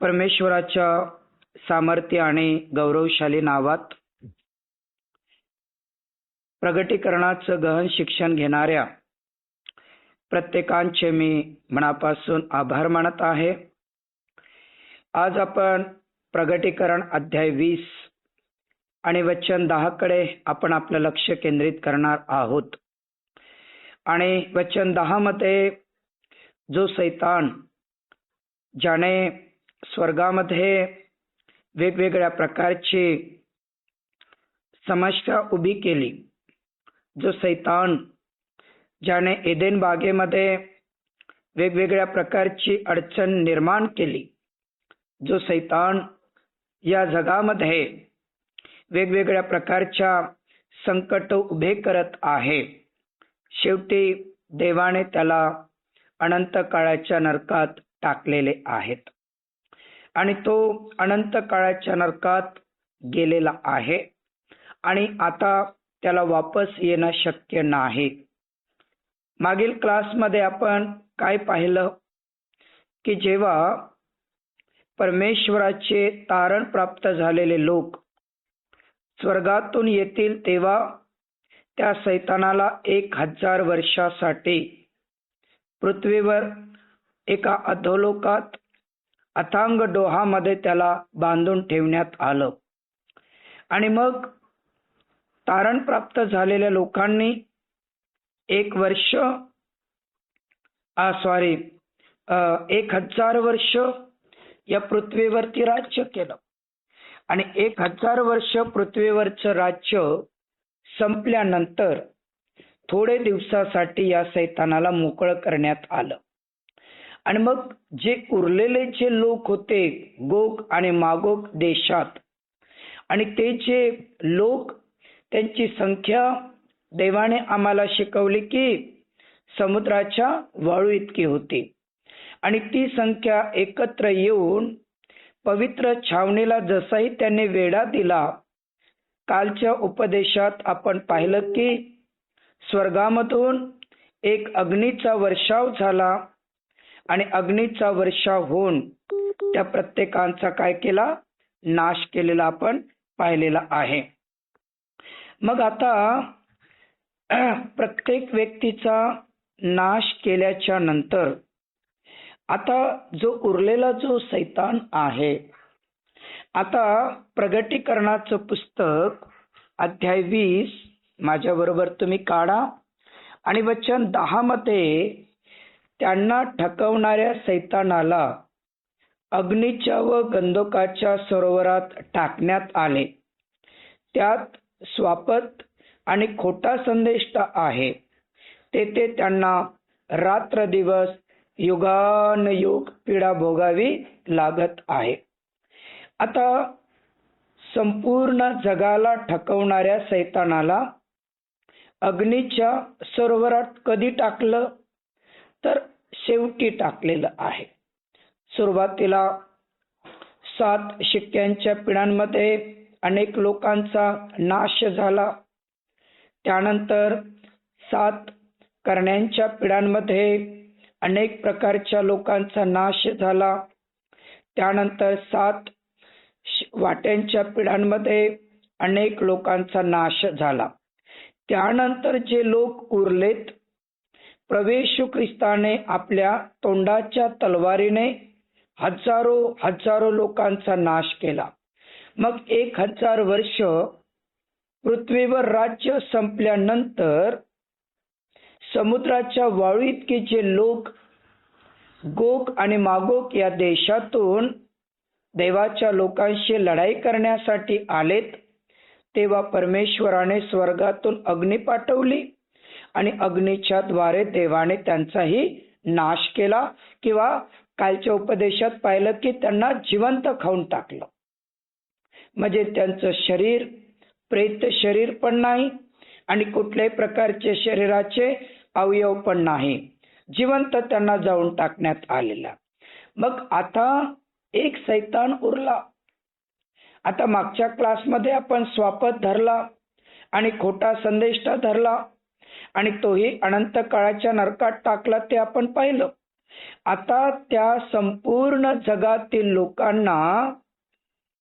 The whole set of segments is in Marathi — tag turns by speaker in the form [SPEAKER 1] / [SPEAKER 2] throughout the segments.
[SPEAKER 1] परमेश्वराच्या सामर्थ्य आणि गौरवशाली नावात प्रगटीकरणाचं गहन शिक्षण घेणाऱ्या प्रत्येकांचे मी मनापासून आभार मानत आहे. आज आपण प्रगटीकरण अध्याय 20 आणि वचन 10 कडे आपण आपलं लक्ष केंद्रित करणार आहोत. आणि वचन 10 मध्ये जो सैतान ज्याने स्वर्गामध्ये वेगवेगळ्या प्रकारची समस्या उभी केली, जो सैतान ज्याने एदेन बागेमध्ये वेगवेगळ्या प्रकारची अडचण निर्माण केली, जो सैतान या जगामध्ये वेगवेगळ्या प्रकारच्या संकट उभे करत आहे, शेवटी देवाने त्याला अनंत काळाच्या नरकात टाकलेले आहेत आणि तो अनंत काळाच्या नरकात गेलेला आहे आणि आता त्याला वापस येणं शक्य नाही. मागील क्लासमध्ये आपण काय पाहिलं की जेव्हा परमेश्वराचे तारण प्राप्त झालेले लोक स्वर्गातून येतील तेव्हा त्या सैतानाला 1000 वर्षासाठी पृथ्वीवर एका अधोलोकात अथांग डोहामध्ये त्याला बांधून ठेवण्यात आलं आणि मग तारण प्राप्त झालेल्या लोकांनी 1000 वर्ष या पृथ्वीवरती राज्य केलं आणि 1000 वर्ष पृथ्वीवरचं राज्य संपल्यानंतर थोडे दिवसासाठी या सैतानाला मोकळं करण्यात आलं आणि मग जे उरलेले जे लोक होते गोग आणि मागोग देशात, आणि ते जे लोक त्यांची संख्या देवाने आम्हाला शिकवली की समुद्राच्या वाळू इतकी होती आणि ती संख्या एकत्र येऊन पवित्र छावणीला जसाही त्याने वेढा दिला. कालच्या उपदेशात आपण पाहिलं की स्वर्गामधून एक अग्नीचा वर्षाव झाला आणि अग्नीचा वर्षाव होऊन त्या प्रत्येकांचा काय केला, नाश केलेला आपण पाहिलेला आहे. मग आता प्रत्येक व्यक्तीचा नाश केल्याच्या नंतर आता जो उरलेला जो सैतान आहे, आता प्रगटीकरणाचं पुस्तक अध्याय 20 माझ्या बरोबर तुम्ही काढा आणि वचन 10 मध्ये त्यांना ठकवणाऱ्या सैतानाला अग्नीच्या व गंधकाच्या सरोवरात टाकण्यात आले. त्यात स्वापत आणि खोटा संदेष्टा आहे. तेथे त्यांना रात्र दिवस युगानयुग पीडा भोगावी लागत आहे. आता संपूर्ण जगाला ठकवणाऱ्या सैतानाला अग्नीच्या सरोवरात कधी टाकलं, तर शेवटी टाकलेलं आहे. सुरुवातीला 7 शिक्क्यांच्या पिढ्यांमध्ये अनेक लोकांचा नाश झाला. त्यानंतर 7 करण्यांच्या पिढ्यांमध्ये अनेक प्रकारच्या लोकांचा नाश झाला. त्यानंतर 7 वाट्यांच्या पिढ्यांमध्ये अनेक लोकांचा नाश झाला. त्यानंतर जे लोक उरलेत, प्रभू ख्रिस्ताने आपल्या तोंडाच्या तलवारीने हजारो लोकांचा नाश केला. मग 1000 वर्ष पृथ्वीवर राज्य संपल्यानंतर समुद्राच्या वाळू इतके जे लोक गोग आणि मागोग या देशातून देवाच्या लोकांशी लढाई करण्यासाठी आलेत, तेव्हा परमेश्वराने स्वर्गातून अग्नी पाठवली आणि अग्नीच्या द्वारे देवाने त्यांचाही नाश केला, किंवा कालच्या उपदेशात पाहिलं की त्यांना जिवंत खाऊन टाकलं. म्हणजे त्यांचं शरीर प्रेत शरीर पण नाही आणि कुठल्याही प्रकारचे शरीराचे अवयव पण नाही, जिवंत त्यांना जाळून टाकण्यात आलेला. मग आता एक सैतान उरला. आता मागच्या क्लासमध्ये आपण स्वापत धरला आणि खोटा संदेष्टा धरला आणि तोही अनंत काळाच्या नरकात टाकला, ते आपण पाहिलं. आता त्या संपूर्ण जगातील लोकांना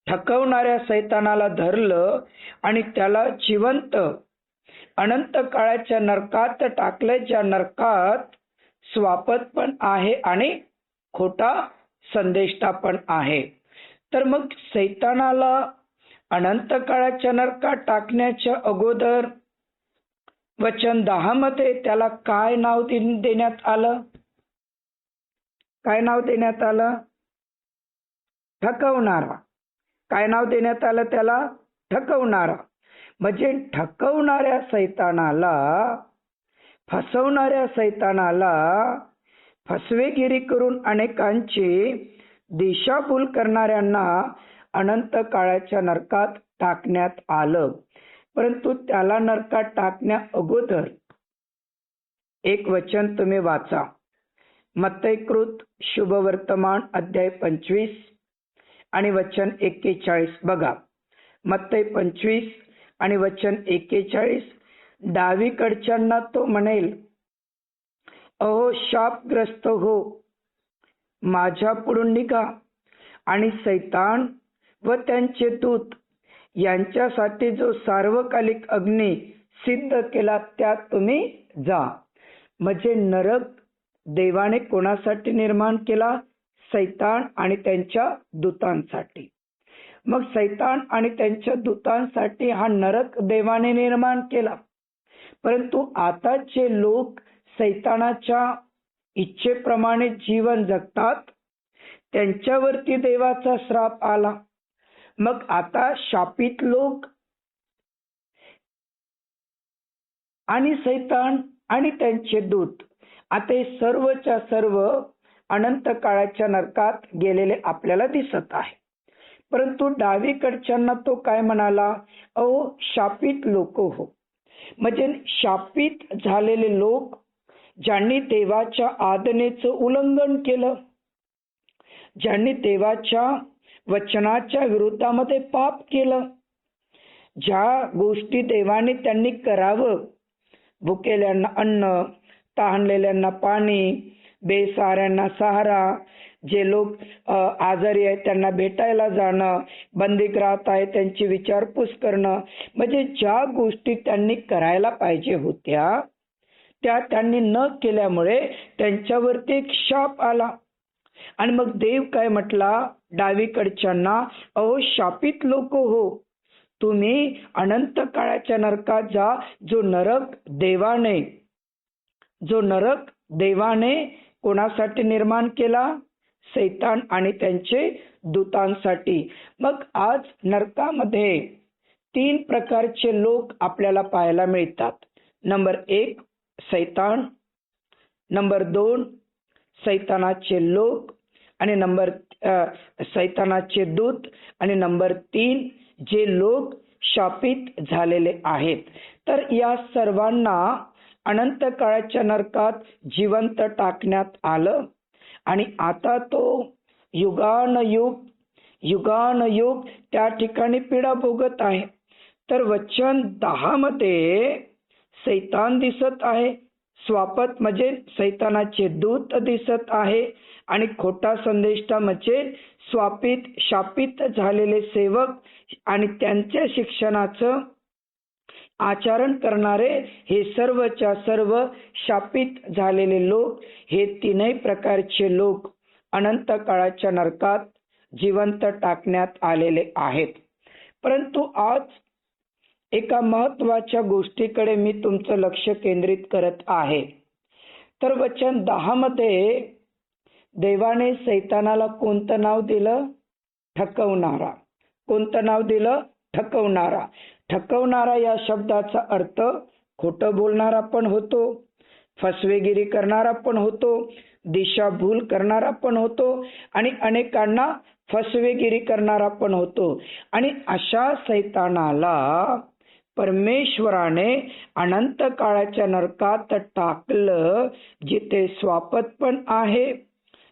[SPEAKER 1] ठकवणाऱ्या सैतानाला धरलं आणि त्याला जिवंत अनंत काळाच्या नरकात टाकले, ज्या नरकात स्वापत पण आहे आणि खोटा संदेष्टा पण आहे. तर मग सैतानाला अनंत काळाच्या नरकात टाकण्याच्या अगोदर वचन 10 मध्ये त्याला काय नाव देण्यात आलं? काय नाव देण्यात आलं? ठकवणारा. काय नाव देण्यात आलं त्याला? ठकवणारा. म्हणजे ठकवणाऱ्या सैतानाला, फसवणाऱ्या सैतानाला, फसवेगिरी करून अनेकांची दिशाभूल करणाऱ्यांना अनंत काळाच्या नरकात टाकण्यात आलं. परंतु त्याला नरकात टाकण्या अगोदर एक वचन तुम्ही वाचा. मत्तयकृत शुभवर्तमान अध्याय 25 आणि वचन 41 बघा. मत्तय 25 आणि वचन 41. डावीकडच्यांना तो म्हणेल, अहो शापग्रस्त हो, माझ्या पुढून निघा आणि सैतान व त्यांचे दूत यांच्यासाठी जो सार्वकालिक अग्नी सिद्ध केला त्यात तुम्ही जा. म्हणजे नरक देवाने कोणासाठी निर्माण केला? सैतान आणि त्यांच्या दूतांसाठी. मग सैतान आणि त्यांच्या दूतांसाठी हा नरक देवाने निर्माण केला. परंतु आता जे लोक सैतानाच्या इच्छेप्रमाणे जीवन जगतात त्यांच्यावरती देवाचा श्राप आला. मग आता शापित लोक आणि सैतान आणि त्यांचे दूत आता हे सर्वच्या सर्व अनंत काळाच्या नरकात गेलेले आपल्याला दिसत आहे. परंतु डावीकडच्यांना तो काय म्हणाला? अहो शापित लोक हो. म्हणजे शापित झालेले लोक ज्यांनी देवाच्या आज्ञेचं उल्लंघन केलं, ज्यांनी देवाच्या वचनाच्या विरोधामध्ये पाप केलं, ज्या गोष्टी देवाने त्यांनी करावं, भुकेल्यांना अन्न, तहानलेल्यांना पाणी, बेसहाऱ्यांना सहारा, जे लोक आजारी आहेत त्यांना भेटायला जाणं, बंदीगृहात आहे त्यांची विचारपूस करणं, म्हणजे ज्या गोष्टी त्यांनी करायला पाहिजे होत्या त्या त्यांनी न केल्यामुळे त्यांच्यावरती एक शाप आला. आणि मग देव काय म्हटला डावीकडच्यांना? अहो शापित लोक हो, तुम्ही अनंत काळाच्या नरकात जा, जो नरक देवाने कोणासाठी निर्माण केला? सैतान आणि त्यांचे दूतांसाठी. मग आज नरकामध्ये 3 प्रकारचे लोक आपल्याला पाहायला मिळतात. नंबर 1 सैतान, नंबर 2 सैतानाचे लोक, आणि सैतानाचे दूत, आणि नंबर 3 जे लोक शापित झालेले आहेत. तर या सर्वांना अनंत काळाच्या नरकात जिवंत टाकण्यात आलं आणि आता तो युगानयुग त्या ठिकाणी पीडा भोगत आहे. तर वचन 10 मध्ये सैतान दिसत आहे, स्वापत म्हणजे सैतानाचे दूत दिसत आहे, आणि खोटा संदेष्टा म्हणजे शापित झालेले सेवक आणि त्यांच्या शिक्षणाचं आचरण करणारे हे सर्वच्या सर्व शापित झालेले लोक, हे 3 प्रकारचे लोक अनंत काळाच्या नरकात जिवंत टाकण्यात आलेले आहेत. परंतु आज एका महत्वाच्या गोष्टीकडे मी तुमचं लक्ष केंद्रित करत आहे. तर वचन 10 मध्ये देवाने सैतानाला कोणतं नाव दिलं? ठकवणारा. कोणतं नाव दिलं? ठकवणारा. ठकवणारा या शब्दाचा अर्थ खोटं बोलणारा पण होतो, फसवेगिरी करणारा पण होतो, दिशाभूल करणारा पण होतो, आणि अनेकांना फसवेगिरी करणारा पण होतो. आणि अशा सैतानाला परमेश्वराने अनंत काळाच्या नरकात टाकलं, जिथे स्वापत पण आहे,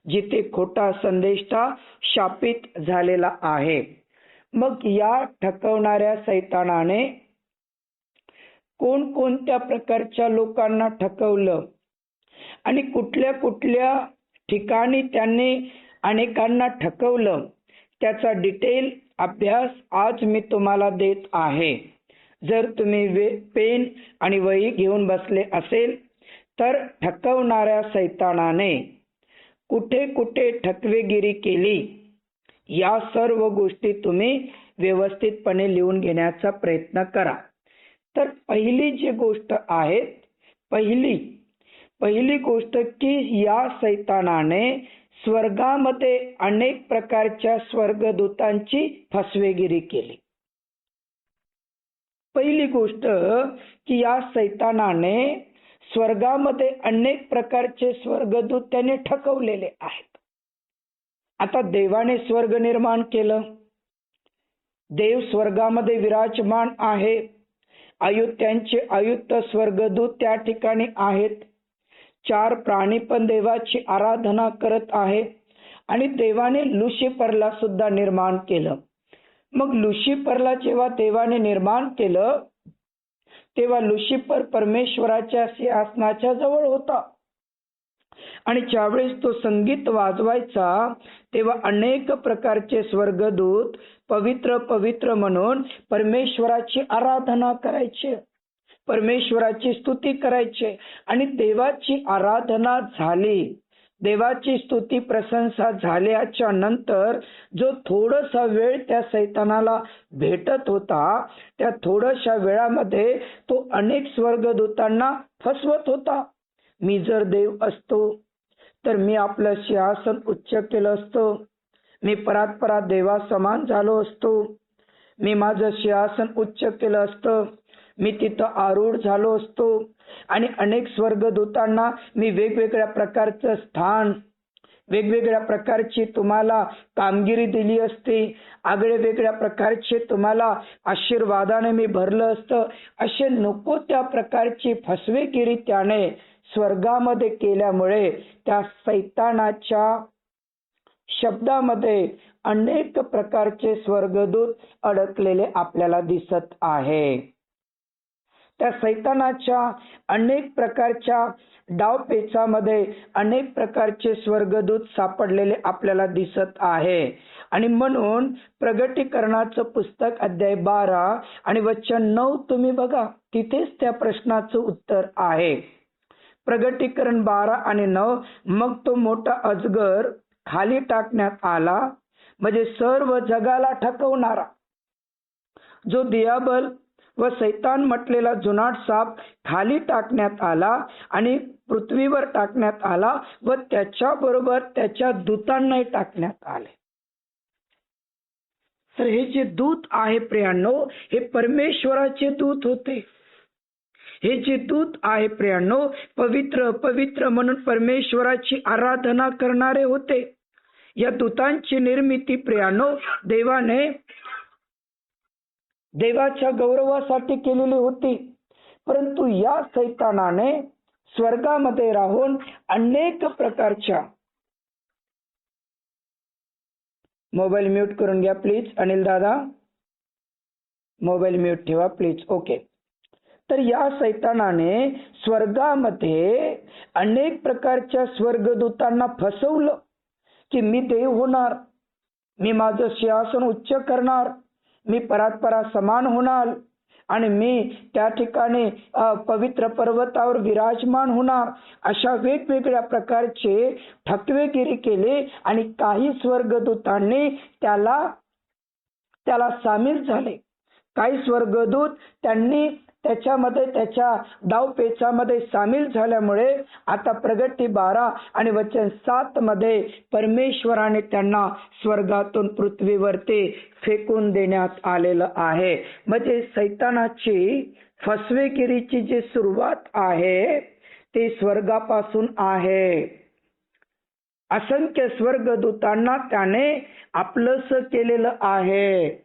[SPEAKER 1] जिथे खोटा संदेष्टा शापित झालेला आहे. मग या ठकवणाऱ्या सैतानाने कोणकोणत्या प्रकारच्या लोकांना ठकवलं आणि कुठल्या कुठल्या ठिकाणी त्यांनी अनेकांना ठकवलं, त्याचा डिटेल अभ्यास आज मी तुम्हाला देत आहे. जर तुम्ही पेन आणि वही घेऊन बसले असेल तर ठकवणाऱ्या सैतानाने कुठे कुठे ठकवेगिरी केली या सर्व गोष्टी तुम्ही व्यवस्थितपणे लिहून घेण्याचा प्रयत्न करा. तर पहिली जी गोष्ट आहे, पहिली गोष्ट की या सैतानाने स्वर्गामध्ये अनेक प्रकारच्या स्वर्गदूतांची फसवेगिरी केली. पहिली गोष्ट की या सैतानाने स्वर्गामध्ये अनेक प्रकारचे स्वर्गदूत त्याने ठकवलेले आहेत. आता देवाने स्वर्ग निर्माण केलं, देव स्वर्गामध्ये विराजमान आहे, त्यांचे आयुक्त स्वर्गदूत त्या ठिकाणी आहेत, 4 प्राणी पण देवाची आराधना करत आहे आणि देवाने लुसिफरला सुद्धा निर्माण केलं. मग लुसिफरला जेव्हा देवाने निर्माण केलं तेव्हा लुसिफर परमेश्वराच्या सिंहासनाच्या जवळ होता आणि ज्यावेळेस तो संगीत वाजवायचा तेव्हा अनेक प्रकारचे स्वर्गदूत पवित्र पवित्र म्हणून परमेश्वराची आराधना करायचे, परमेश्वराची स्तुती करायचे आणि देवाची आराधना झाली, देवाची स्तुती प्रशंसा झाल्याच्या नंतर जो थोडासा वेळ त्या सैतानाला भेटत होता त्या थोड्याशा वेळामध्ये तो अनेक स्वर्गदूतांना फसवत होता. मी जर देव असतो तर मी आपलं सिंहासन उच्च केलं असतं, मी परात्परात देवा समान झालो असतो, मी माझं सिंहासन उच्च केलं असतं, मी तिथं आरूढ झालो असतो आणि अनेक स्वर्गदूतांना मी वेगवेगळ्या प्रकारचं स्थान, वेगवेगळ्या प्रकारची तुम्हाला कामगिरी दिली असती, आगळे वेगळ्या प्रकारचे तुम्हाला आशीर्वादाने मी भरलं असतं. असे नको त्या प्रकारची फसवेगिरी त्याने स्वर्गामध्ये केल्यामुळे त्या सैतानाच्या शब्दामध्ये अनेक प्रकारचे स्वर्गदूत अडकलेले आपल्याला दिसत आहे. त्या सैतानाच्या अनेक प्रकारच्या डावपेचामध्ये अनेक प्रकारचे स्वर्गदूत सापडलेले आपल्याला दिसत आहे. आणि म्हणून प्रगटीकरणाचं पुस्तक अध्याय 12 आणि वचन 9 तुम्ही बघा, तिथेच त्या प्रश्नाचं उत्तर आहे. प्रगटीकरण 12 आणि 9. मग तो मोठा अजगर खाली टाकण्यात आला, म्हणजे सर्व जगाला ठकवणारा जो दियाबल व सैतान म्हटलेला जुनाट साप खाली टाकण्यात आला आणि पृथ्वीवर टाकण्यात आला व त्याच्याबरोबर त्याच्या दूतांनाही टाकण्यात आले. तर हे जे दूत आहे प्रियांनो, हे परमेश्वराचे दूत होते. हे जे दूत आहे प्रियांनो, पवित्र पवित्र म्हणून परमेश्वराची आराधना करणारे होते. या दूतांची निर्मिती प्रियांनो देवाने देवाच्या गौरवासाठी केलेली होती. परंतु या सैतानाने स्वर्गामध्ये राहून अनेक प्रकारच्या, मोबाईल म्यूट करून घ्या प्लीज अनिल दादा, मोबाईल म्यूट ठेवा प्लीज. ओके. तर या सैतानाने स्वर्गामध्ये अनेक प्रकारच्या स्वर्गदूतांना फसवलं की मी देव होणार, मी माझं सिंहासन उच्च करणार, मी परात्परा समान होणार आणि मी त्या ठिकाणी पवित्र पर्वतावर विराजमान होणार. अशा वेगवेगळ्या प्रकारचे ठकवेगिरी केले आणि काही स्वर्गदूतांनी त्याला सामील झाले. काही स्वर्गदूत त्यांनी त्याच्यामध्ये त्याच्या डावपेचामध्ये सामील झाल्यामुळे आता प्रगटी 12 आणि वचन 7 मध्ये परमेश्वराने त्यांना स्वर्गातून पृथ्वीवरती फेकून देण्यात आलेलं आहे. म्हणजे सैतानाची फसवेगिरीची जी सुरुवात आहे ती स्वर्गापासून आहे. असंख्य स्वर्गदूतांना त्याने आपलंसं केलेलं आहे.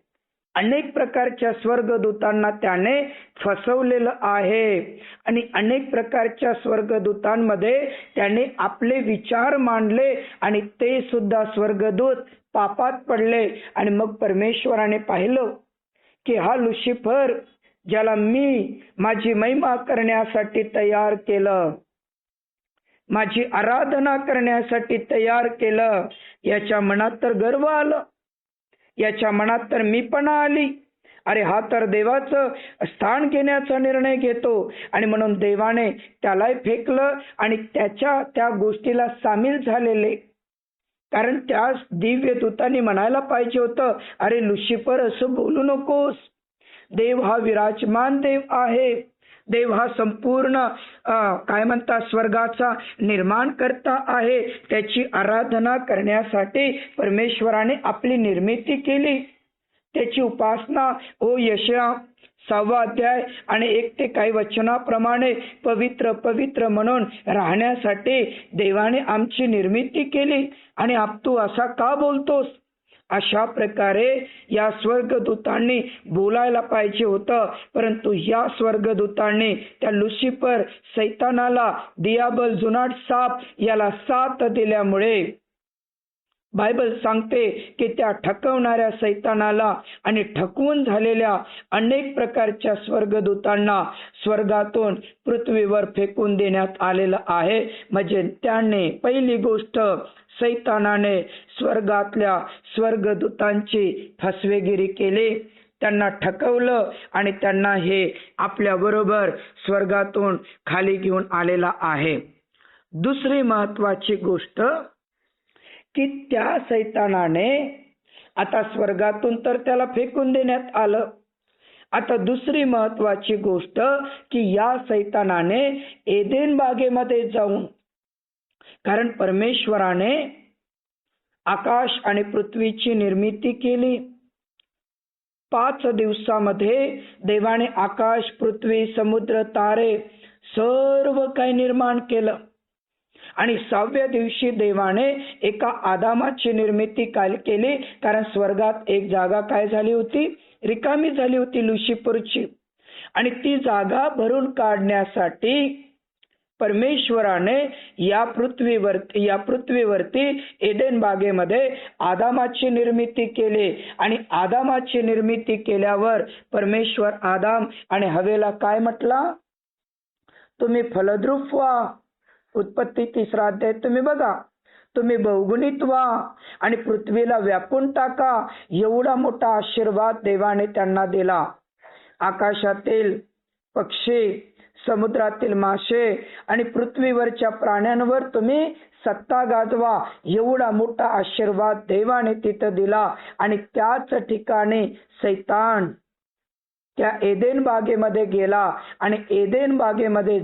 [SPEAKER 1] अनेक प्रकारच्या स्वर्गदूतांना त्याने फसवलेलं आहे आणि अनेक प्रकारच्या स्वर्गदूतांमध्ये त्याने आपले विचार मांडले आणि ते सुद्धा स्वर्गदूत पापात पडले. आणि मग परमेश्वराने पाहिलं की हा लुसिफर, ज्याला मी माझी महिमा करण्यासाठी तयार केलं, माझी आराधना करण्यासाठी तयार केलं, याच्या मनात तर गर्व आलं, याच्या मनात तर मीपणा आली. अरे हा तर देवाचं स्थान घेण्याचा निर्णय घेतो, आणि म्हणून देवाने त्यालाही फेकलं आणि त्या गोष्टीला सामील झालेले. कारण त्या दिव्य दूतांनी म्हणायला पाहिजे होतं, अरे लुसिफर असं बोलू नकोस, देव हा विराजमान देव आहे, देव हा संपूर्ण काय म्हणतात स्वर्गाचा निर्माण करता आहे. त्याची आराधना करण्यासाठी परमेश्वराने आपली निर्मिती केली, त्याची उपासना यशया 6 अध्याय आणि 1 ते काही वचनाप्रमाणे पवित्र पवित्र म्हणून राहण्यासाठी देवाने आमची निर्मिती केली. आणि तू असा का बोलतोस? अशा प्रकारे या स्वर्गदूतांनी बोलायला पाहिजे होतं, परंतु या स्वर्गदूतांनी त्या लुसिफर सैतानाला, दियाबल जुनाट साप याला साथ दिल्यामुळे बायबल सांगते की त्या ठकवणाऱ्या सैतानाला आणि ठकवून झालेल्या अनेक प्रकारच्या स्वर्गदूतांना स्वर्गातून पृथ्वीवर फेकून देण्यात आलेलं आहे. म्हणजे त्याने पहिली गोष्ट, सैतानाने स्वर्गातल्या स्वर्गदूतांची फसवेगिरी केली, त्यांना ठकवलं आणि त्यांना हे आपल्या बरोबर स्वर्गातून खाली घेऊन आलेला आहे. दुसरी महत्वाची गोष्ट की त्या सैतानाने आता स्वर्गातून तर त्याला फेकून देण्यात आलं. आता दुसरी महत्वाची गोष्ट की या सैतानाने एदेन बागेमध्ये जाऊन, कारण परमेश्वराने आकाश आणि पृथ्वीची निर्मिती केली, 5 दिवसामध्ये देवाने आकाश, पृथ्वी, समुद्र, तारे सर्व काही निर्माण केलं. आणि 6व्या दिवशी देवाने एका आदामाची निर्मिती केली, कारण स्वर्गात एक जागा काय झाली होती, रिकामी झाली होती लुसिफरची. आणि ती जागा भरून काढण्यासाठी परमेश्वराने या पृथ्वीवरती एडेन बागेमध्ये आदामाची निर्मिती केली. आणि आदामाची निर्मिती केल्यावर परमेश्वर आदाम आणि हवेला काय म्हटला, तुम्ही फलद्रूप व्हा. उत्पत्ती 3 अध्याय तुम्ही बघा, तुम्ही बहुगुणित व्हा आणि पृथ्वीला व्यापून टाका. एवढा मोठा आशीर्वाद देवाने त्यांना दिला. आकाशातील पक्षी, समुद्रातील मासे आणि पृथ्वीवरच्या प्राण्यांवर तुम्ही सत्ता गाजवा, एवढा मोठा आशीर्वाद देवाने तिथं दिला. आणि त्याच ठिकाणी सैतान त्या एदेन बागेमध्ये गेला आणि एदेन बागेमध्ये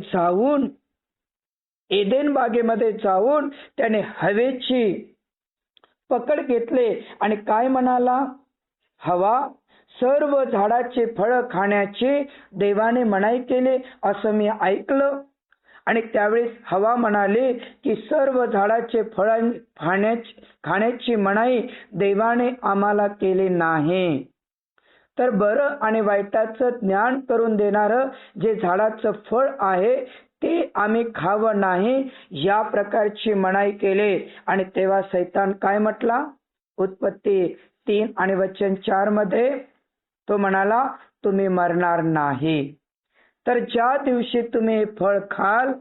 [SPEAKER 1] जाऊन त्याने हवेची पकड घेतले आणि काय म्हणाला, हवा सर्व झाडाचे फळ खाण्याची देवाने मनाई केली असं मी ऐकलं. आणि त्यावेळेस हवा म्हणाली की सर्व झाडाचे फळ खाण्याची मनाई देवाने आम्हाला केली नाही, तर बरं आणि वाईटाचं ज्ञान करून देणारं जे झाडाचं फळ आहे ते आम्ही खावं नाही, या प्रकारची मनाई केली. आणि तेव्हा सैतान काय म्हटला, उत्पत्ती 3 आणि वचन 4 मध्ये तो म्हणाला, तुम्ही मरणार नाही. तर ज्या दिवशी तुम्ही फळ खाल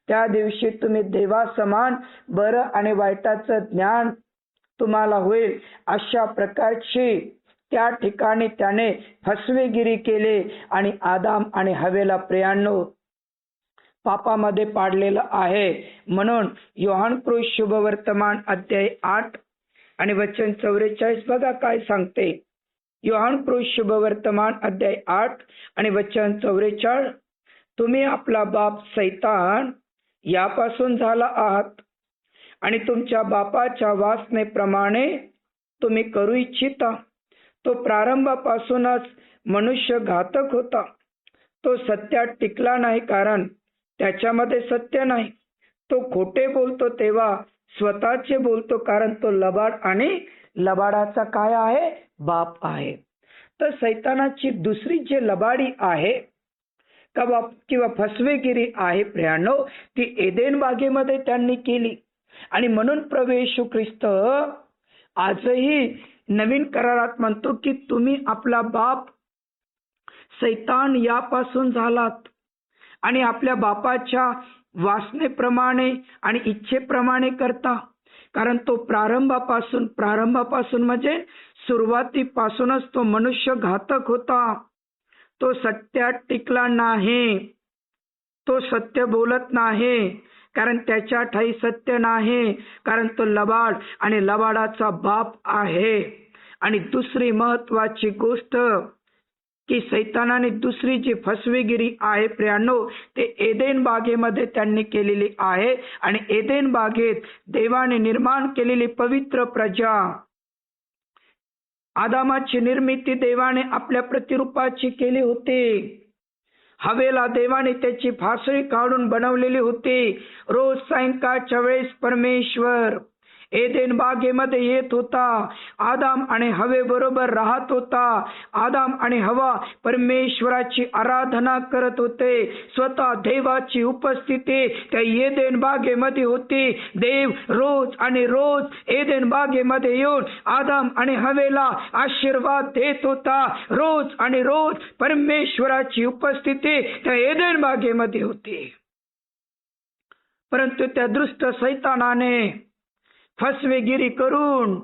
[SPEAKER 1] त्या दिवशी तुम्ही देवासमान बरं आणि वाईटाचं ज्ञान तुम्हाला होईल. अशा प्रकारची त्या ठिकाणी त्याने फसवेगिरी केली आणि आदाम आणि हवेला प्रियांनो पापामध्ये पाडलेलं आहे. म्हणून योहानकृत शुभवर्तमान अध्याय 8 आणि वचन 44 बघा काय सांगते. योहानकृत शुभवर्तमान अध्याय 8 आणि वचन 44, तुम्ही आपला बाप सैतान यापासून झाला आहात आणि तुमच्या बापाच्या वासनेप्रमाणे तुम्ही करू इच्छिता. तो प्रारंभापासूनच मनुष्य घातक होता, तो सत्यात टिकला नाही, कारण त्याच्यामध्ये सत्य नाही. तो खोटे बोलतो तेव्हा स्वतःचे बोलतो, कारण तो लबाड आणि लबाडाचा काय आहे, बाप आहे. तर सैतानाची दुसरी जे लबाडी आहे किंवा फसवेगिरी आहे प्रियांनो, ती एदेन बागेमध्ये त्यांनी केली. आणि म्हणून प्रभू येशू ख्रिस्त आजही नवीन करारात म्हणतो की तुम्ही आपला बाप सैतान यापासून झालात आणि आपल्या बापाच्या वासनेप्रमाणे आणि इच्छेप्रमाणे करता. कारण तो प्रारंभापासून म्हणजे सुरुवातीपासूनच तो मनुष्य घातक होता. तो सत्यात टिकला नाही. तो सत्य बोलत नाही, कारण त्याच्या ठाई सत्य नाही, कारण तो लबाड आणि लबाडाचा बाप आहे. आणि दुसरी महत्वाची गोष्ट की सैतानाने दुसरी जी फसवेगिरी आहे प्रियांनो, ते एदेन बागेमध्ये त्यांनी केलेली आहे. आणि एदेन बागेत देवाने निर्माण केलेली पवित्र प्रजा, आदामाची निर्मिती देवाने आपल्या प्रतिरूपाची केली होती. हवेला देवाने त्याची फासळी काढून बनवलेली होती. रोज सायंकाळच्या वेळेस परमेश्वर एदेन बागेमध्ये येत होता, आदाम आणि हवे बरोबर राहत होता. आदाम आणि हवा परमेश्वराची आराधना करत होते. स्वतः देवाची उपस्थिती त्या एदेन बागेमध्ये होती. देव रोज आणि रोज एदेन बागेमध्ये येऊन आदाम आणि हवेला आशीर्वाद देत होता. रोज आणि रोज परमेश्वराची उपस्थिती त्या एदेन बागेमध्ये होती. परंतु त्या दुष्ट सैतानाने फसवेगिरी करून,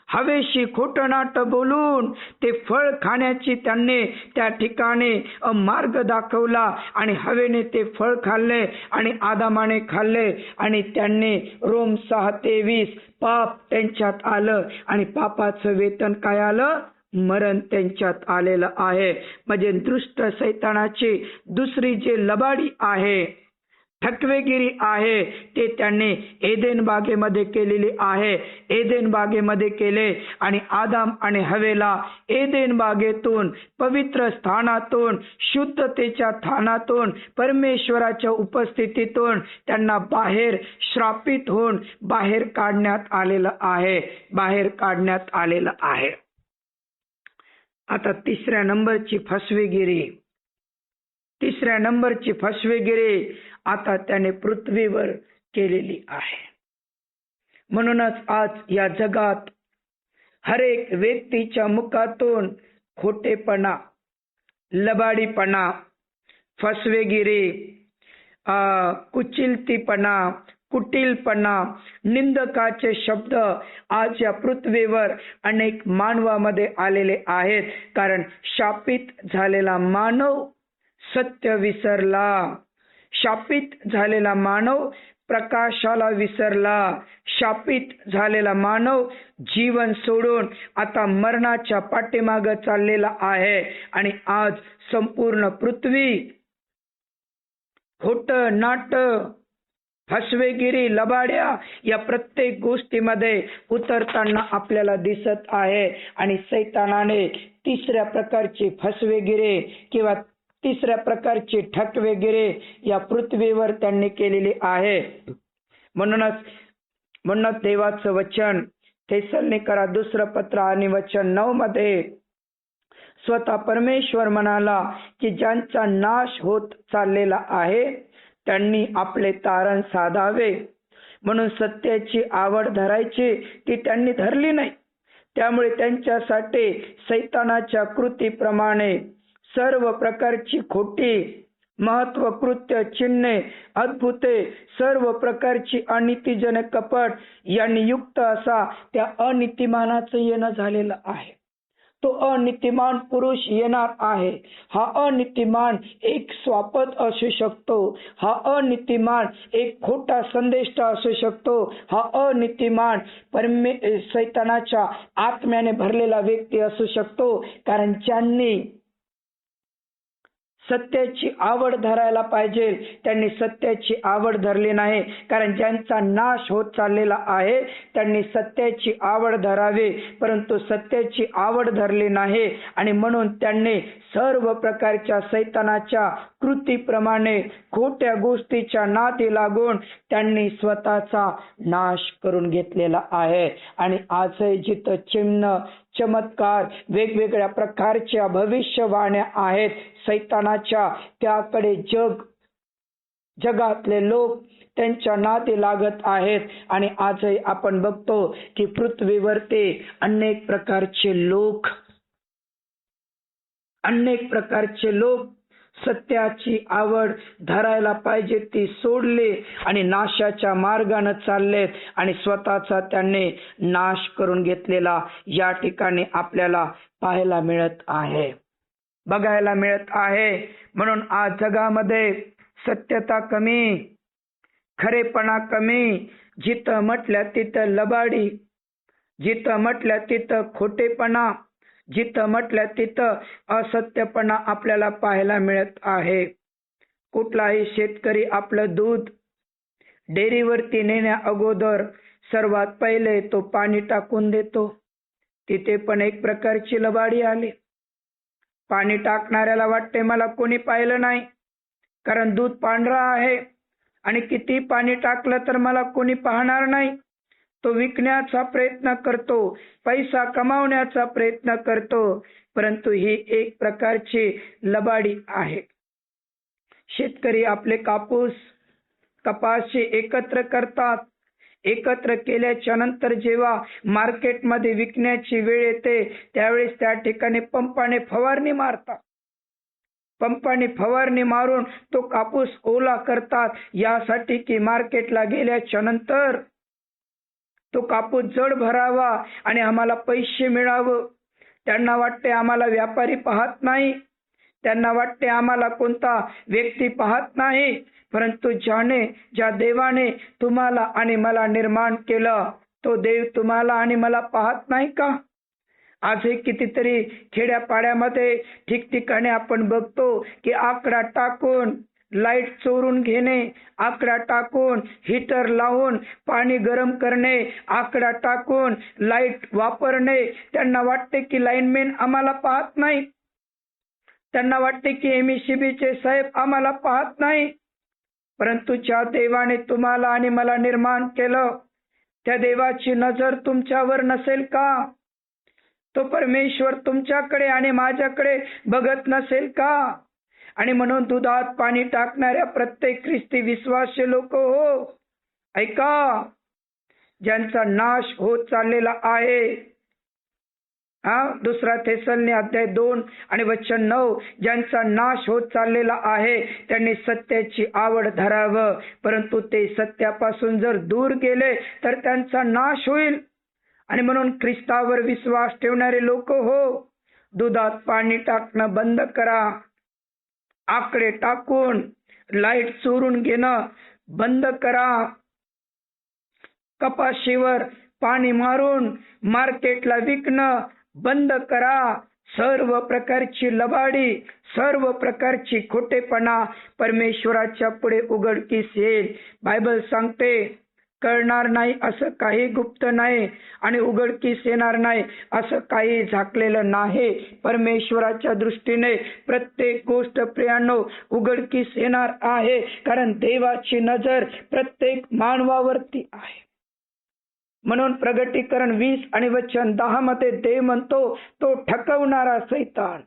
[SPEAKER 1] हवेशी खोटं नाटं बोलून ते फळ खाण्याची त्यांनी त्या ठिकाणी मार्ग दाखवला. आणि हवेने ते फळ खाल्ले आणि आदामाने खाल्ले. आणि त्यांनी रोम 6:23 पाप त्यांच्यात आलं. आणि पापाचं वेतन काय आलं? मरण त्यांच्यात आलेलं आहे. म्हणजे दुष्ट सैतानाची दुसरी जे लबाडी आहे, थकवेगिरी आहे, ते त्यांनी एदेन बागेमध्ये केलेली आहे. एदेन बागेमध्ये केले आणि आदाम आणि हवेला एदेन बागेतून, पवित्र स्थानातून, शुद्धतेच्या स्थानातून, परमेश्वराच्या उपस्थितीतून त्यांना बाहेर श्रापित होऊन बाहेर काढण्यात आलेलं आहे. बाहेर काढण्यात आलेलं आहे. आता तिसऱ्या नंबरची फसवेगिरी आता त्याने पृथ्वीवर केलेली आहे. म्हणूनच आज या जगात हर एक व्यक्तीच्या मुखातून खोटेपणा, लबाडीपणा, फसवेगिरी, कुचिलतीपणा, कुटिलपणा, निंदकाचे शब्द आज या पृथ्वीवर अनेक मानवामध्ये आलेले आहेत. कारण शापित झालेला मानव सत्य विसरला. शापित झालेला मानव प्रकाशाला विसरला. शापित झालेला मानव जीवन सोडून आता मरणाच्या पाठीमागे चाललेला आहे. आणि आज संपूर्ण पृथ्वी खोटं नाटं, फसवेगिरी, लबाड्या या प्रत्येक गोष्टीमध्ये उतरताना आपल्याला दिसत आहे. आणि सैतानाने तिसऱ्या प्रकारची फसवेगिरी किंवा तिसऱ्या प्रकारची ठकवेगिरी या पृथ्वीवर त्यांनी केलेली आहे. म्हणूनच देवाचं वचन थेसलोनिकरा 2 पत्र आणि वचन 9 मध्ये स्वतः परमेश्वर म्हणाला की ज्यांचा नाश होत चाललेला आहे त्यांनी आपले तारण साधावे. म्हणून सत्याची आवड धरायची ती त्यांनी धरली नाही. त्यामुळे त्यांच्यासाठी सैतानाच्या कृतीप्रमाणे सर्व प्रकारची खोटी, महत्वकृत्य, चिन्हे, अद्भुते, सर्व प्रकारची अनितीजनक कपट यांनी युक्त असा त्या अनितिमानाचं येणं झालेलं आहे. तो अनितिमान पुरुष येणार आहे. हा अनितिमान एक स्वापत असू शकतो. हा अनितिमान एक खोटा संदेष्टा असू शकतो. हा अनितिमान सैतानाच्या आत्म्याने भरलेला व्यक्ती असू शकतो. कारण ज्यांनी सत्याची आवड धरायला पाहिजे त्यांनी सत्याची आवड धरली नाही. कारण ज्यांचा नाश होत चाललेला आहे त्यांनी सत्याची आवड धरावी, परंतु सत्याची आवड धरली नाही. आणि म्हणून त्यांनी सर्व प्रकारच्या सैतानाच्या कृतीप्रमाणे खोट्या गोष्टीच्या नादी लागून त्यांनी स्वतःचा नाश करून घेतलेला आहे. आणि आजही जिथं चिन्ह, चमत्कार, वेगवेगळ्या प्रकारच्या भविष्यवाण्या आहेत सैतानाच्या, त्याकडे जगातले लोक त्यांच्या नादी लागत आहेत. आणि आजही आपण बघतो की पृथ्वीवरती अनेक प्रकारचे लोक सत्याची आवड धरायला पाहिजे ती सोडली आणि नाशाच्या मार्गाने चाललेत आणि स्वतःचा त्यांनी नाश करून घेतलेला या ठिकाणी आपल्याला पाहायला मिळत आहे, बघायला मिळत आहे. म्हणून आज जगामध्ये सत्यता कमी, खरेपणा कमी, जिथं म्हटलं तिथं लबाडी, जिथं म्हटलं तिथं खोटेपणा, जिथं म्हटलं तिथं असत्यपणा आपल्याला पाहायला मिळत आहे. कुठलाही शेतकरी आपलं दूध डेअरीवरती नेण्या अगोदर सर्वात पहिले तो पाणी टाकून देतो. तिथे पण एक प्रकारची लबाडी आली. पाणी टाकणाऱ्याला वाटते मला कोणी पाहिलं नाही, कारण दूध पांढरा आहे आणि किती पाणी टाकलं तर मला कोणी पाहणार नाही. तो विकण्याचा प्रयत्न करतो, पैसा कमावण्याचा प्रयत्न करतो, परंतु ही एक प्रकारची लबाडी आहे. शेतकरी आपले कापूस कपाशी एकत्र करतात. एकत्र केल्याच्या नंतर जेव्हा मार्केटमध्ये विकण्याची वेळ येते त्यावेळेस त्या ठिकाणी पंपाने फवारणी मारतात. पंपाने फवारणी मारून तो कापूस ओला करतात, यासाठी की मार्केटला गेल्याच्या नंतर तो कापूस जड भरावा आणि आम्हाला पैसे मिळावं. त्यांना वाटते आम्हाला व्यापारी पाहत नाही, त्यांना वाटते आम्हाला कोणता व्यक्ती पाहत नाही, परंतु ज्या देवाने तुम्हाला आणि मला निर्माण केलं तो देव तुम्हाला आणि मला पाहत नाही का? आजही कितीतरी खेड्यापाड्यामध्ये ठिकठिकाणी आपण बघतो की आकडा टाकून लाईट चोरून घेणे, आकडा टाकून हीटर लावून पाणी गरम करणे, आकडा टाकून लाईट वापरणे. त्यांना वाटते की लाईनमॅन आम्हाला पाहत नाही, त्यांना वाटते की MECBचे साहेब आम्हाला पाहत नाही, परंतु ज्या देवाने तुम्हाला आणि मला निर्माण केलं त्या देवाची नजर तुमच्यावर नसेल का? तो परमेश्वर तुमच्याकडे आणि माझ्याकडे बघत नसेल का? आणि म्हणून दुधात पाणी टाकणाऱ्या प्रत्येक ख्रिस्ती विश्वासी लोक हो, ऐका, ज्यांचा नाश होत चाललेला आहे. 2 थेसलनी अध्याय 2 आणि वचन 9, ज्यांचा नाश होत चाललेला आहे त्यांनी सत्याची आवड धरावं, परंतु ते सत्यापासून जर दूर गेले तर त्यांचा नाश होईल. आणि म्हणून ख्रिस्तावर विश्वास ठेवणारे लोक हो, दुधात पाणी टाकणं बंद करा, आकडे टाकून लाईट चोरून घेणं बंद करा, कपाशीवर पाणी मारून मार्केटला विकणं बंद करा. सर्व प्रकारची लबाडी, सर्व प्रकारची खोटेपणा परमेश्वराच्या पुढे उघडकीस येईल. बायबल सांगते कळणार नाही असं काही गुप्त नाही आणि उघडकीस येणार नाही असं काही झाकलेलं नाही. परमेश्वराच्या दृष्टीने प्रत्येक गोष्ट प्रियांनो उघडकीस येणार आहे, कारण देवाची नजर प्रत्येक मानवावरती आहे. म्हणून प्रगटीकरण 20 आणि वचन 10 मध्ये देव म्हणतो तो ठकवणारा सैतान,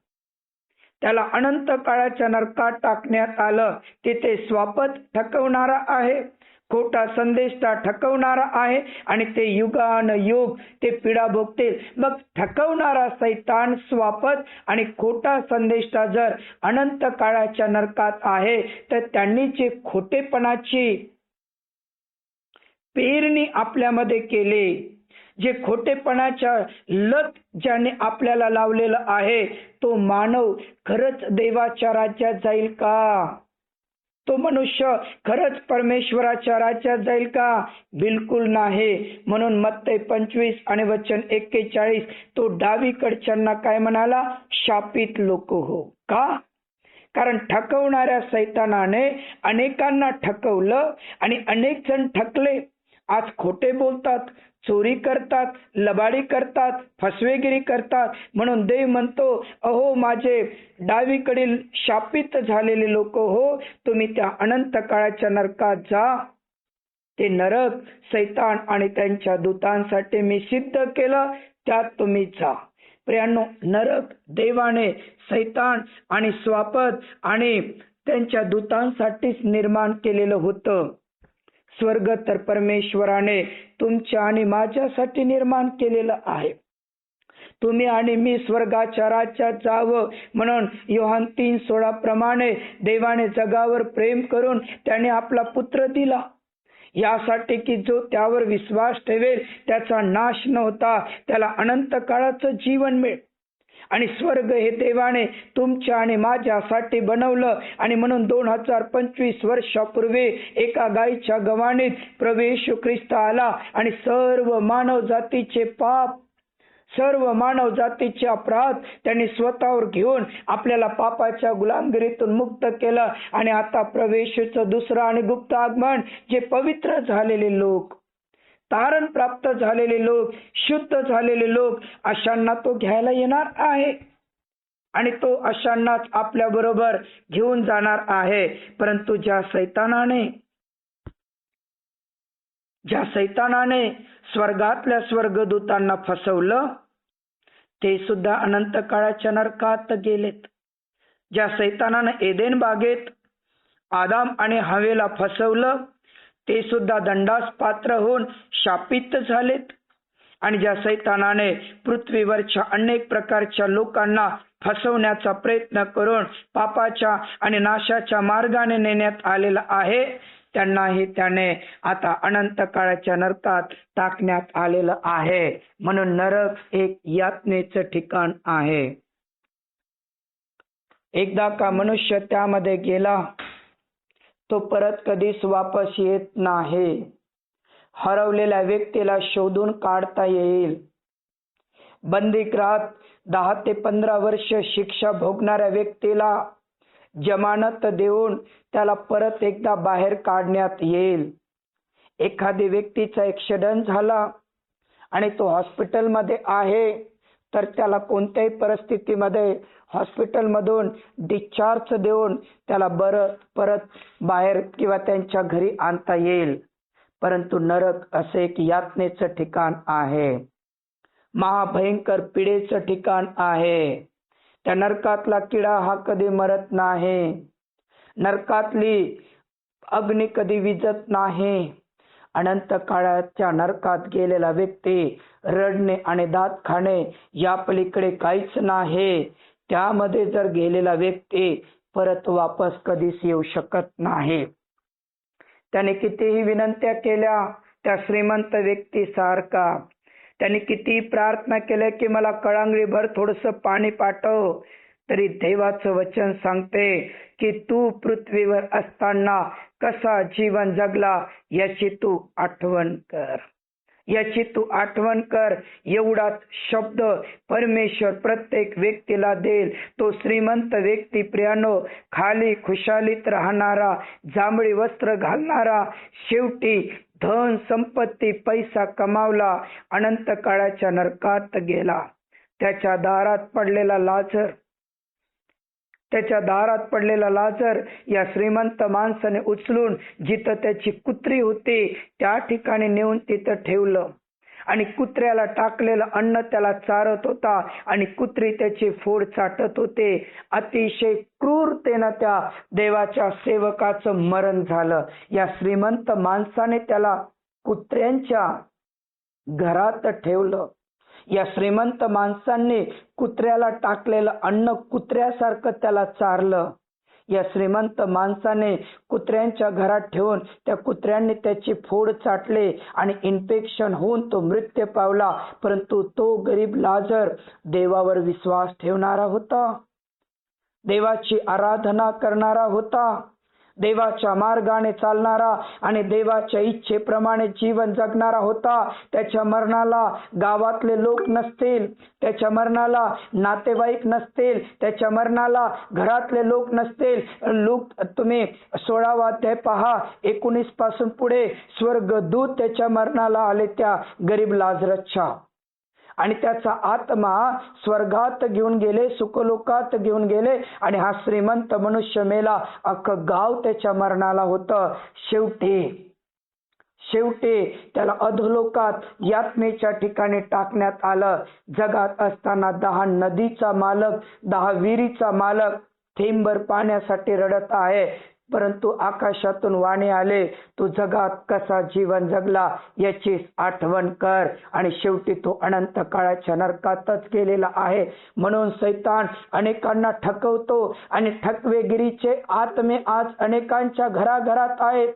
[SPEAKER 1] त्याला अनंत काळाच्या नरकात टाकण्यात आलं. तिथे स्वापत ठकवणारा आहे, खोटा संदेष्टा ठकवणारा आहे आणि ते युगानुयुग ते पीडा भोगतील. मग ठकवणारा सैतान, स्वापत आणि खोटा संदेष्टा जर अनंत काळाच्या नरकात आहे तर त्यांनी जे खोटेपणाची पेरणी आपल्यामध्ये केले, जे खोटेपणाच्या लत ज्याने आपल्याला लावलेलं आहे, तो मानव खरंच देवाच्या राज्यात जाईल का? तो मनुष्य खरंच परमेश्वराच्या राज्यात जाईल का? बिलकुल नाही. म्हणून मत्ती 25 आणि वचन 41 तो डावीकडच्यांना काय म्हणाला? शापित लोक हो. का? कारण ठकवणाऱ्या सैतानाने अनेकांना ठकवलं आणि अनेक जण ठकले. आज खोटे बोलतात, चोरी करतात, लबाडी करतात, फसवेगिरी करतात. म्हणून देव म्हणतो अहो माझे डावीकडील शापित झालेले लोक हो, तुम्ही त्या अनंत काळाच्या नरकात जा. ते नरक सैतान आणि त्यांच्या दूतांसाठी मी सिद्ध केलं, त्यात तुम्ही जा. प्रियांनो, नरक देवाने सैतान आणि स्वापत आणि त्यांच्या दूतांसाठीच निर्माण केलेलं होतं. स्वर्ग तर परमेश्वराने तुमच्या आणि माझ्यासाठी निर्माण केलेलं आहे. तुम्ही आणि मी स्वर्गाच्या राज्यात जावं म्हणून योहान 3:16 प्रमाणे देवाने जगावर प्रेम करून त्याने आपला पुत्र दिला, यासाठी की जो त्यावर विश्वास ठेवेल त्याचा नाश न होता त्याला अनंत काळाचं जीवन मिळेल. आणि स्वर्ग हे देवाने तुमच्या आणि माझ्यासाठी बनवलं. आणि म्हणून 2025 वर्षापूर्वी एका गायीच्या गवाणीत प्रभू येशू ख्रिस्त आला आणि सर्व मानव जातीचे पाप, सर्व मानव जातीचे अपराध त्यांनी स्वतःवर घेऊन आपल्याला पापाच्या गुलामगिरीतून मुक्त केलं. आणि आता प्रभू येशूचं दुसरं आणि गुप्त आगमन, जे पवित्र झालेले लोक, तारण प्राप्त झालेले लोक, शुद्ध झालेले लोक, अशांना तो घ्यायला येणार आहे आणि तो अशांनाच आपल्या बरोबर घेऊन जाणार आहे. परंतु ज्या सैतानाने स्वर्गातल्या स्वर्गदूतांना फसवलं ते सुद्धा अनंत काळाच्या नरकात गेलेत. ज्या सैतानाने एदेन बागेत आदाम आणि हवेला फसवलं ते सुद्धा दंडास पात्र होऊन शापित झालेत. आणि ज्या सैतानाने पृथ्वीवरच्या अनेक प्रकारच्या लोकांना फसवण्याचा प्रयत्न करून पापाच्या आणि नाशाच्या मार्गाने नेण्यात आलेला आहे, त्यांनाही त्याने आता अनंत काळाच्या नरकात टाकण्यात आलेलं आहे. म्हणून नरक एक यातनेचं ठिकाण आहे. एकदा का मनुष्य त्यामध्ये गेला तो परत कधीच वापस येत नाही. हरवलेल्या व्यक्तीला शोधून काढता येईल. बंदीगृहात 10 ते 15 वर्ष शिक्षा भोगणाऱ्या व्यक्तीला जमानत देऊन त्याला परत एकदा बाहेर काढण्यात येईल. एखादी व्यक्तीचा ॲक्सिडेंट झाला आणि तो हॉस्पिटलमध्ये आहे तर त्याला कोणत्याही परिस्थितीमध्ये हॉस्पिटलमधून डिस्चार्ज देऊन त्याला परत बाहेर किंवा त्यांच्या घरी आणता येईल. परंतु नरक असे एक यातनेचं ठिकाण आहे, महाभयंकर पिडेचं ठिकाण आहे. त्या नरकातला किडा हा कधी मरत नाही, नरकातली अग्नी कधी विझत नाही. अनंत काळाच्या नरकात गेलेला व्यक्ती रडणे आणि दात खाणे या पलीकडे काहीच नाही. त्यामध्ये जर गेलेला व्यक्ती परत वापस कधीच येऊ शकत नाही. त्याने कितीही विनंत्या केल्या त्या श्रीमंत व्यक्तीसारखा, त्याने किती प्रार्थना केल्या की मला कळंगळीभर थोडंसं पाणी पाठव, तरी देवाचं वचन सांगते की तू पृथ्वीवर असताना कसा जीवन जगला याची तू आठवण कर, याची तू आठवण कर. एवढाच शब्द परमेश्वर प्रत्येक व्यक्तीला देईल. तो श्रीमंत व्यक्ती प्रियानो, खाली खुशालीत राहणारा, जांभळी वस्त्र घालणारा, शेवटी धन संपत्ती पैसा कमावला, अनंत काळाच्या नरकात गेला. त्याच्या दारात पडलेला लाजर या श्रीमंत माणसाने उचलून जिथं त्याची कुत्री होती त्या ठिकाणी नेऊन तिथं ठेवलं आणि कुत्र्याला टाकलेलं अन्न त्याला चारत होता आणि कुत्री त्याची फोड चाटत होते. अतिशय क्रूरतेनं त्या देवाच्या सेवकाचं मरण झालं. या श्रीमंत माणसाने त्याला कुत्र्यांच्या घरात ठेवलं. या श्रीमंत माणसांनी कुत्र्याला टाकलेलं अन्न कुत्र्यासारखं त्याला चारलं. या श्रीमंत माणसाने कुत्र्यांच्या घरात ठेवून त्या कुत्र्यांनी त्याची फोड चाटले आणि इन्फेक्शन होऊन तो मृत्यू पावला. परंतु तो गरीब लाजर देवावर विश्वास ठेवणारा होता, देवाची आराधना करणारा होता, देवाच्या मार्गाने चालणारा आणि देवाच्या इच्छेप्रमाणे जीवन जगणारा होता. त्याच्या मरणाला गावातले लोक नसतील, त्याच्या मरणाला नातेवाईक नसतील, त्याच्या मरणाला घरातले लोक नसतील. लोक तुम्ही 16वा अध्याय पहा, 19 पासून पुढे स्वर्गदूत त्याच्या मरणाला आले त्या गरीब लाजरच्या, आणि त्याचा आत्मा स्वर्गात घेऊन गेले, सुखलोकात घेऊन गेले आणि हा श्रीमंत मनुष्य मेला. अख्खं गाव त्याच्या मरणाला होतं. शेवटी त्याला अधोलोकात यातनेच्या ठिकाणी टाकण्यात आलं. जगात असताना 10 नदीचा मालक, 10 विहिरीचा मालक थेंबभर पाण्यासाठी रडत आहे. परंतु आकाशातून वाणे आले, तू जगात कसा जीवन जगला याची आठवण कर, आणि शेवटी तो अनंत काळाच्या नरकातच गेलेला आहे. म्हणून सैतान अनेकांना ठकवतो आणि ठकवेगिरीचे आत्मे आज अनेकांच्या घराघरात आहेत.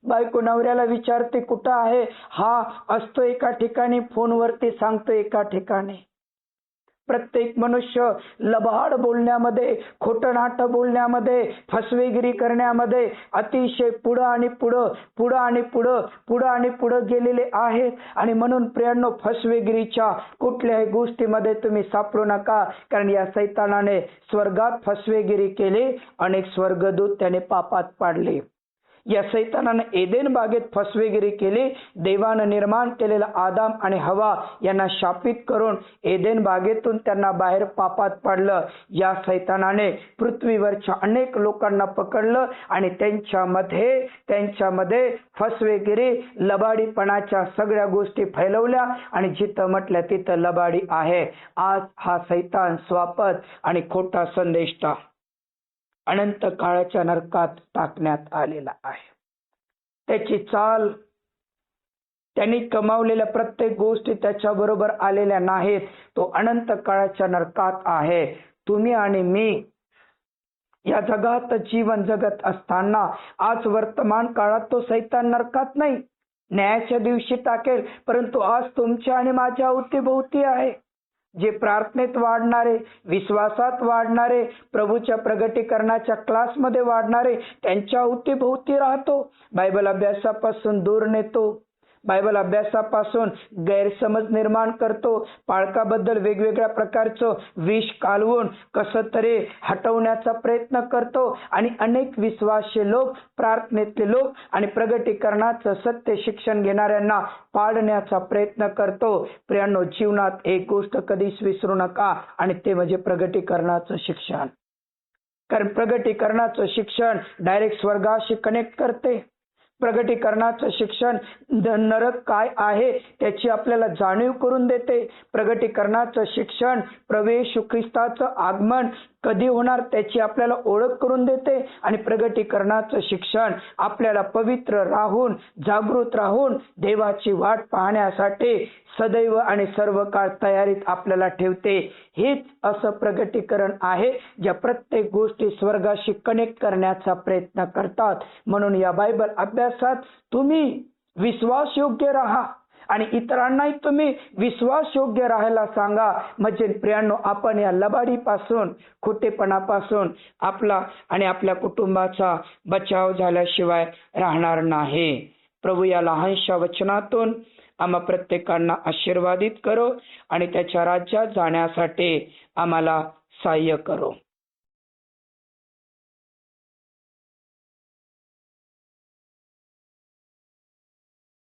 [SPEAKER 1] बायको नवऱ्याला विचारते कुठं आहे, हा असतो एका ठिकाणी, फोनवरती सांगतो एका ठिकाणी. प्रत्येक मनुष्य लबाड बोलण्यामध्ये, खोटं नाटं बोलण्यामध्ये, फसवेगिरी करण्यामध्ये अतिशय पुढं आणि पुढं गेलेले आहेत. आणि म्हणून प्रियांनो, फसवेगिरीच्या कुठल्याही गोष्टीमध्ये तुम्ही सापडू नका, कारण या सैतानाने स्वर्गात फसवेगिरी केली, अनेक स्वर्गदूत त्याने पापात पाडले. या सैतानाने एदेन बागेत फसवेगिरी केली. देवानं निर्माण केलेला आदाम आणि हवा यांना शापित करून एदेन बागेतून त्यांना बाहेर पापात पाडलं. या सैतानाने पृथ्वीवरच्या अनेक लोकांना पकडलं आणि त्यांच्यामध्ये फसवेगिरी, लबाडीपणाच्या सगळ्या गोष्टी फैलवल्या, आणि जिथं म्हटलं तिथं लबाडी आहे. आज हा सैतान स्वापद आणि खोटा संदेष्टा अनंत काळाच्या नरकात टाकण्यात आलेला आहे. त्याची चाल, त्यांनी कमावलेल्या प्रत्येक गोष्टी त्याच्याबरोबर आलेल्या नाहीत. तो अनंत काळाच्या नरकात आहे. तुम्ही आणि मी या जगात जीवन जगत असताना आज वर्तमान काळात तो सैतान नरकात नाही, न्यायाच्या दिवशी टाकेल, परंतु आज तुमच्या आणि माझ्या अवतीभोवती आहे. जे प्रार्थनेत वाढणारे, विश्वासात वाढणारे, प्रभूच्या प्रगटीकरणाच्या क्लासमध्ये वाढणारे, त्यांच्या अवतीभोवती राहतो. बायबल अभ्यासापासून दूर नेतो, बायबल अभ्यासापासून गैरसमज निर्माण करतो, पाळकाबद्दल वेगवेगळ्या प्रकारचं विष कालवून कसं तरी हटवण्याचा प्रयत्न करतो, आणि अनेक विश्वासी लोक, प्रार्थनेतले लोक आणि प्रगटीकरणाचं सत्य शिक्षण घेणाऱ्यांना पाडण्याचा प्रयत्न करतो. प्रियांनो, जीवनात एक गोष्ट कधीच विसरू नका, आणि ते म्हणजे प्रगटीकरणाचं शिक्षण. कारण प्रगटीकरणाचं शिक्षण डायरेक्ट स्वर्गाशी कनेक्ट करते. प्रगटीकरणाचं शिक्षण नरक काय आहे त्याची आपल्याला जाणीव करून देते. प्रगटीकरणाचं शिक्षण प्रभू येशू ख्रिस्ताचं आगमन कधी होणार त्याची आपल्याला ओळख करून देते. आणि प्रगटीकरणाचं शिक्षण आपल्याला पवित्र राहून, जागृत राहून देवाची वाट पाहण्यासाठी सदैव आणि सर्व काळ तयारीत आपल्याला ठेवते. हेच असं प्रगटीकरण आहे, ज्या प्रत्येक गोष्टी स्वर्गाशी कनेक्ट करण्याचा प्रयत्न करतात. म्हणून या बायबल अभ्यासात तुम्ही विश्वासयोग्य राहा आणि इतरांनाही तुम्ही विश्वासयोग्य राहायला सांगा. म्हणजे प्रियांनो, आपण या लबाडीपासून, खोटेपणापासून आपला आणि आपल्या कुटुंबाचा बचाव झाल्याशिवाय राहणार नाही. प्रभू या लहानशा वचनातून आम्हा प्रत्येकांना आशीर्वादित करो आणि त्याच्या राज्यात जाण्यासाठी आम्हाला सहाय्य करो.